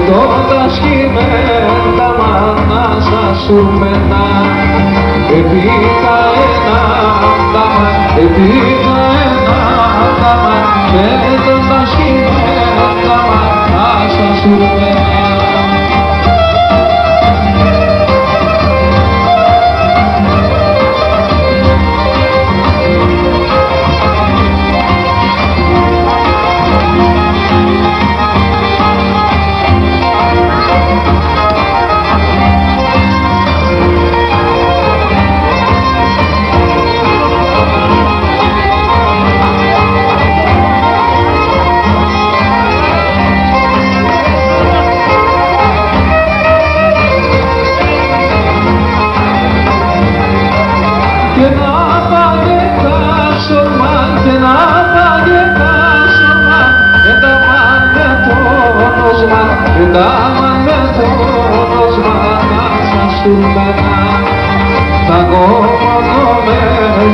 πετώντας χειμένα μανάσα σου μένα. Επίτα ένα δάμα, επίτα ένα δάμα, πετώντας χειμένα μανάσα σου μένα. Και να παγετάσω μαν, και να παγετάσω μαν, και τα μαν με τόνος μαν, και τα μαν με τόνος μαν, να σου μένα. Τα γόμονο με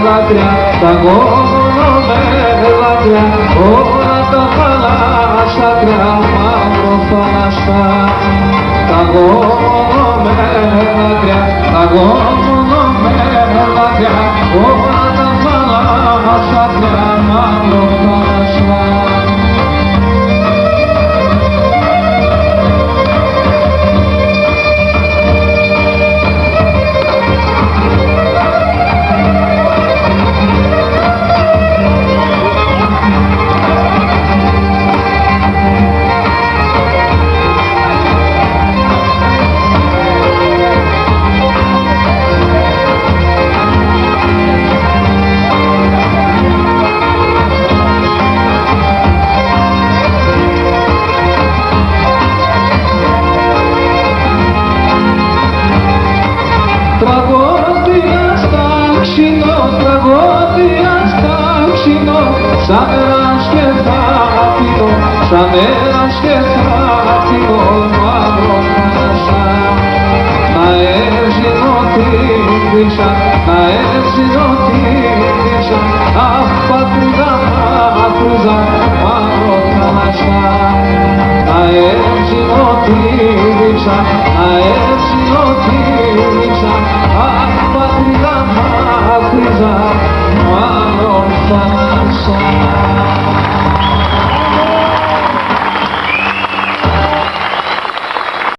λάτρια, τα γόμονο με λάτρια, όλα τα θαλάσσια μαύρο θάλασσα. Τα γόμονο με λάτρια, τα γόμονο με λάτρια, όλα τα θαλάσσια μαύρο θάλασσα. Τραγώδια στα ξινό, τραγώδια στα ξινό, σαν νεράς και θα πίνω, σαν νεράς και θα πίνω, μαύρο θάλασσα. Να εύζηνω την πίσα, να εύζηνω την πίσα, αχ πατρίδα, πατρίδα, μαύρο θάλασσα. Να εύζηνω την πίσα, να εύζηνω την πίσα, αχ πατρίδα, πατρίδα, μαύρο θάλασσα.